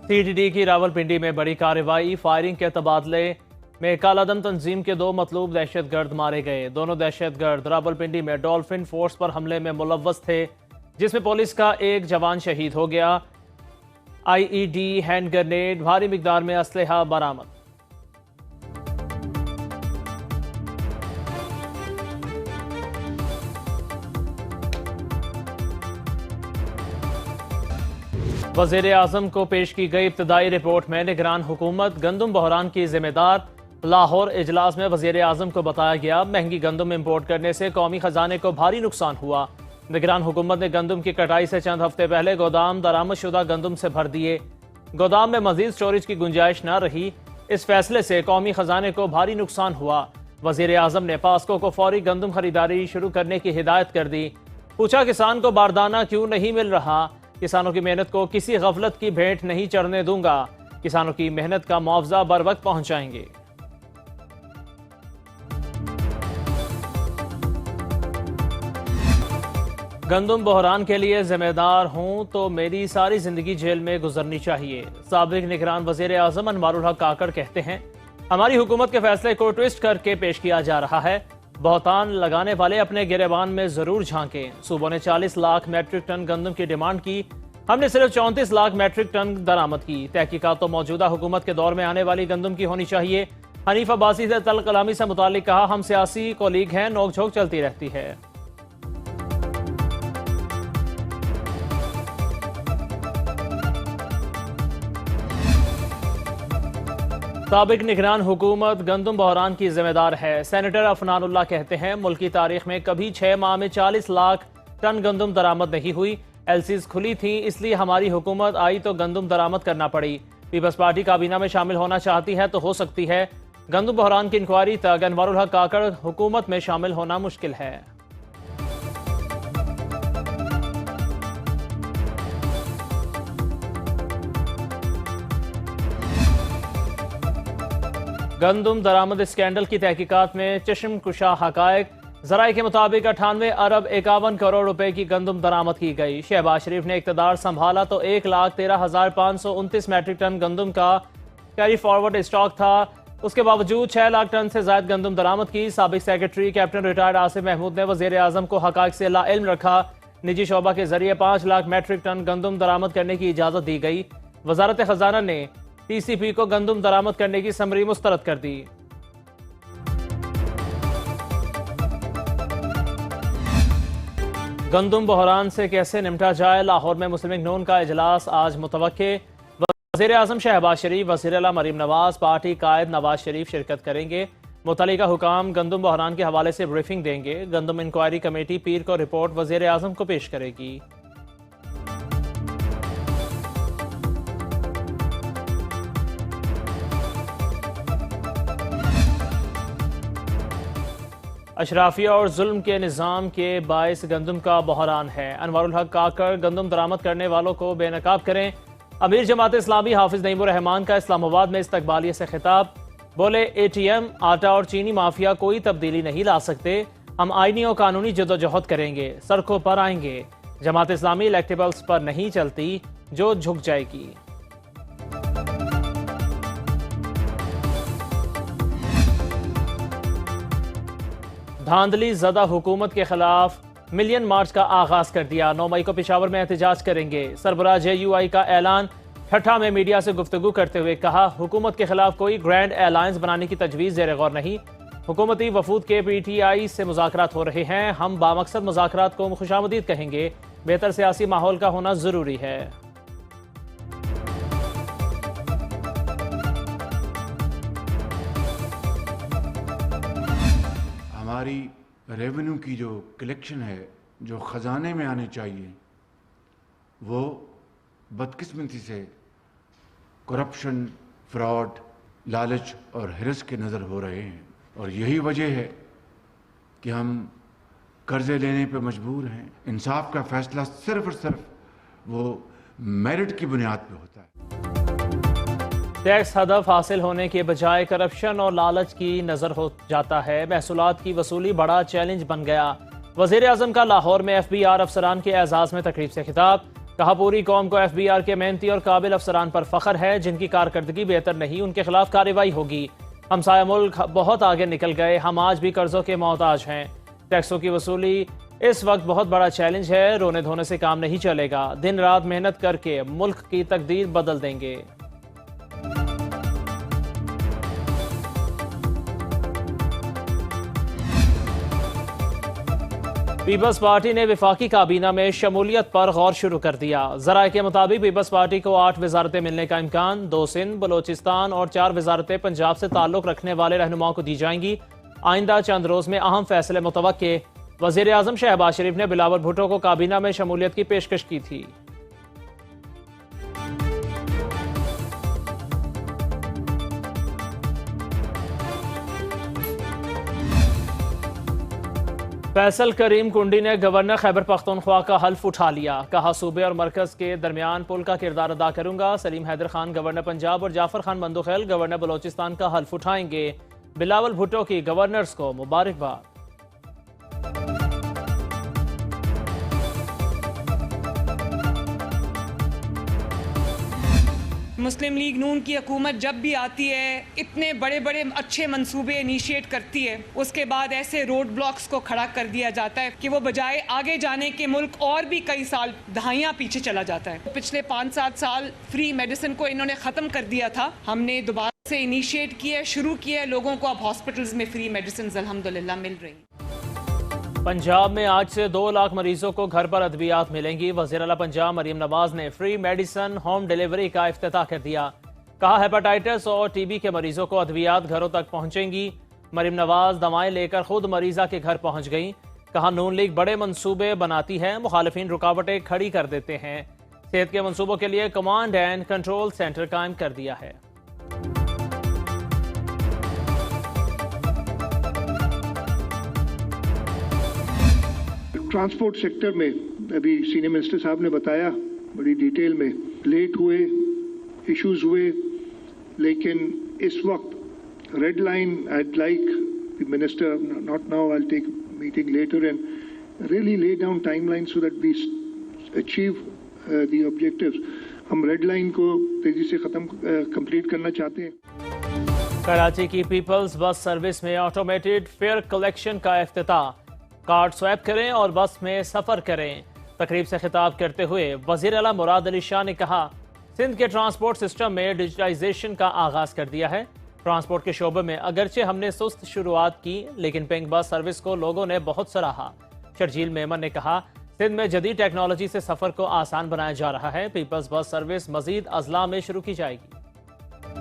CTD की रावलपिंडी में बड़ी कार्रवाई। फायरिंग के तबादले में कालादम तंजीम के 2 मतलूब दहशतगर्द मारे गए। दोनों दहशतगर्द रावलपिंडी में डॉल्फिन फोर्स पर हमले में मुलव्वस थे, जिसमें पुलिस का एक जवान शहीद हो गया। आईईडी, हैंड ग्रेनेड, भारी मिकदार में असलहा बरामद। वज़ीर आज़म को पेश की गई इब्तदाई रिपोर्ट में निगरान हुकूमत गंदम बहरान की जिम्मेदार। लाहौर इजलास में वज़ीर आज़म को बताया गया, महंगी गंदम इम्पोर्ट करने से कौमी खजाने को भारी नुकसान हुआ। निगरान हुकूमत ने गंदम की कटाई से चंद हफ्ते पहले गोदाम दरामदशुदा गंदम से भर दिए। गोदाम में मजीद स्टोरेज की गुंजाइश न रही। इस फैसले से कौमी खजाने को भारी नुकसान हुआ। वज़ीर आज़म ने पास्को को फौरी गंदम खरीदारी शुरू करने की हिदायत कर दी। पूछा, किसान को बारदाना क्यों नहीं मिल रहा? किसानों की मेहनत को किसी गफलत की भेंट नहीं चढ़ने दूंगा। किसानों की मेहनत का मुआवजा बर वक्त पहुंचाएंगे। गंदम बहरान के लिए जिम्मेदार हूं तो मेरी सारी जिंदगी जेल में गुजरनी चाहिए। साबिक निगरान वजीर आजम अनवारुल हक काकड़ कहते हैं, हमारी हुकूमत के फैसले को ट्विस्ट करके पेश किया जा रहा है। बहुतान लगाने वाले अपने गिरेबान में जरूर झांकें। सूबों ने 40 लाख मैट्रिक टन गंदम की डिमांड की, हमने सिर्फ 34 लाख मैट्रिक टन दरामद की। तहकीकात तो मौजूदा हुकूमत के दौर में आने वाली गंदम की होनी चाहिए। हनीफ अब्बासी से तल कलामी से मुतालिक कहा, हम सियासी कोलीग हैं, नोक झोंक चलती रहती है। साबिक निगरान हुकूमत गंदम बहरान की जिम्मेदार है। सेनेटर अफनानुल्लाह कहते हैं, मुल्क की तारीख में कभी 6 माह में 40 लाख टन गंदम दरामद नहीं हुई। एलसीज खुली थी, इसलिए हमारी हुकूमत आई तो गंदम दरामद करना पड़ी। पीपल्स पार्टी काबीना में शामिल होना चाहती है तो हो सकती है। गंदम बहरान की इंक्वायरी तक अनवारुल हक काकड़ हुकूमत में शामिल होना मुश्किल है। गंदम दरामद स्कैंडल की तहकीकात में चश्मकुशा हकायक। जराये के मुताबिक 98 अरब 51 करोड़ रुपए की गंदम दरामद की गई। शहबाज शरीफ ने इक़्तिदार संभाला तो 1,13,529 मैट्रिक टन गंदम का कैरी फॉरवर्ड स्टॉक था। उसके बावजूद 6 लाख टन से ज्यादा गंदम दरामद की। साबिक secretary captain retired Asif Mahmood ने वज़ीर आज़म को हकायक से लाइल्म रखा। निजी शोबा के जरिए 5 लाख मैट्रिक टन गंदम दरामद करने की इजाजत दी गई। वजारत खजाना ने टीसीपी को गंदम दरामद करने की समरी मुस्तरद कर दी। गंदम बहरान से कैसे निपटा जाए, लाहौर में मुस्लिम लीग नून का इजलास आज मुतवक्के। वज़ीर आज़म शहबाज शरीफ, वज़ीर आला मरीम नवाज, पार्टी कायद नवाज शरीफ शिरकत करेंगे। मुतल्लिका हुकाम गंदम बहरान के हवाले से ब्रीफिंग देंगे। गंदम इंक्वायरी कमेटी पीर को रिपोर्ट वज़ीर आज़म को पेश करेगी। अशराफिया और जुल्म के निज़ाम के बायस गंदम का बहरान है। अनवारुल हक काकड़ गंदम दरामद करने वालों को बेनकाब करें। अमीर जमात इस्लामी हाफिज नईमुर रहमान का इस्लामाबाद में इस्तकबालिया से खिताब। बोले, एटीएम, आटा और चीनी माफिया कोई तब्दीली नहीं ला सकते। हम आईनी और कानूनी जदोजहद करेंगे, सड़कों पर आएंगे। जमात इस्लामी इलेक्टेबल्स पर नहीं चलती, जो झुक जाएगी। धांधली ज़दा हुकूमत के खिलाफ मिलियन मार्च का आगाज कर दिया। 9 मई को पेशावर में एहतजाज करेंगे। सरबराह JUI का ऐलान। ठट्ठा में मीडिया से गुफ्तगू करते हुए कहा, हुकूमत के खिलाफ कोई ग्रैंड अलायंस बनाने की तजवीज़ ज़ेर गौर नहीं। हुकूमती वफूद के PTI से मुज़ाकरात हो रहे हैं। हम बामकसद मुज़ाकरात को खुशामदीद कहेंगे। बेहतर सियासी माहौल का होना ज़रूरी है। हमारी रेवेन्यू की जो कलेक्शन है, जो ख़जाने में आने चाहिए, वो बदकिस्मती से करप्शन, फ्रॉड, लालच और हिरस के नज़र हो रहे हैं। और यही वजह है कि हम कर्ज़े लेने पे मजबूर हैं। इंसाफ का फैसला सिर्फ और सिर्फ वो मेरिट की बुनियाद पे होता है। टैक्स हदफ हासिल होने के बजाय करप्शन और लालच की नजर हो जाता है। महसूलात की वसूली बड़ा चैलेंज बन गया। वज़ीर आज़म का लाहौर में FBR अफसरान के एजाज में तकरीब से खिताब। कहा पूरी कौम को FBR के मेहनती और काबिल अफसरान पर फख्र है, जिनकी कारकर्दगी बेहतर नहीं उनके खिलाफ कार्रवाई होगी। हमसाया मुल्क बहुत आगे निकल गए, हम आज भी कर्जों के मोहताज हैं। टैक्सों की वसूली इस वक्त बहुत बड़ा चैलेंज है, रोने धोने से काम नहीं चलेगा। दिन रात मेहनत करके मुल्क की तकदीर बदल देंगे। पीपल्स पार्टी ने विफाकी काबीना में शमूलियत पर गौर शुरू कर दिया। जराये के मुताबिक पीपल्स पार्टी को 8 वजारतें मिलने का इम्कान, 2 सिंध, बलोचिस्तान और 4 वजारतें पंजाब से ताल्लुक रखने वाले रहनुमाओं को दी जाएंगी। आइंदा चंद रोज में अहम फैसले मुतवक्के। वजीर आजम शहबाज शरीफ ने बिलावल भुट्टो को काबीना में शमूलियत की पेशकश की थी। फैसल करीम कुंडी ने गवर्नर खैबर पख्तूनख्वा का हल्फ उठा लिया। कहा सूबे और मरकज के दरमियान पुल का किरदार अदा करूंगा। सलीम हैदर खान गवर्नर पंजाब और जाफर खान बंदोखेल गवर्नर बलोचिस्तान का हल्फ उठाएंगे। बिलावल भुट्टो की गवर्नर्स को मुबारकबाद। मुस्लिम लीग नून की हुकूमत जब भी आती है इतने बड़े बड़े अच्छे मंसूबे इनिशिएट करती है, उसके बाद ऐसे रोड ब्लॉक्स को खड़ा कर दिया जाता है कि वो बजाय आगे जाने के मुल्क और भी कई साल दहाइयाँ पीछे चला जाता है। पिछले 5-7 साल फ्री मेडिसिन को इन्होंने ख़त्म कर दिया था, हमने दोबारा से इनिशिएट किया, शुरू किया है। लोगों को अब हॉस्पिटल्स में फ्री मेडिसिन अल्हम्दुलिल्लाह मिल रही। पंजाब में आज से 2 लाख मरीजों को घर पर अद्वियात मिलेंगी। वज़ीर आला पंजाब मरीम नवाज ने फ्री मेडिसिन होम डिलीवरी का इफ्तिताह कर दिया। कहा हेपेटाइटिस और TB के मरीजों को अद्वियात घरों तक पहुंचेंगी। मरीम नवाज दवाएं लेकर खुद मरीजा के घर पहुंच गई। कहा नून लीग बड़े मंसूबे बनाती है, मुखालिफिन रुकावटें खड़ी कर देते हैं। सेहत के मंसूबों के लिए कमांड एंड कंट्रोल सेंटर कायम कर दिया है। ट्रांसपोर्ट सेक्टर में अभी सीनियर मिनिस्टर साहब ने बताया बड़ी डिटेल में, लेट हुए, इश्यूज हुए, लेकिन इस वक्त red line I'd like the minister, not now, I'll take meeting later and really lay down timelines so that we achieve the objectives. हम रेड लाइन को तेजी से कंप्लीट करना चाहते हैं। कराची की पीपल्स बस सर्विस में ऑटोमेटेड फेयर कलेक्शन का इफ्तिताह। कार्ड स्वैप करें और बस में सफर करें। तकरीब से खिताब करते हुए वजीर आला मुराद अली शाह ने कहा सिंध के ट्रांसपोर्ट सिस्टम में डिजिटाइजेशन का आगाज कर दिया है। ट्रांसपोर्ट के शोबे में अगरचे हमने सुस्त शुरुआत की, लेकिन पिंक बस सर्विस को लोगों ने बहुत सराहा। शर्जील मेमन ने कहा सिंध में जदीद टेक्नोलॉजी से सफर को आसान बनाया जा रहा है। पीपल्स बस सर्विस मजीद अजला में शुरू की जाएगी।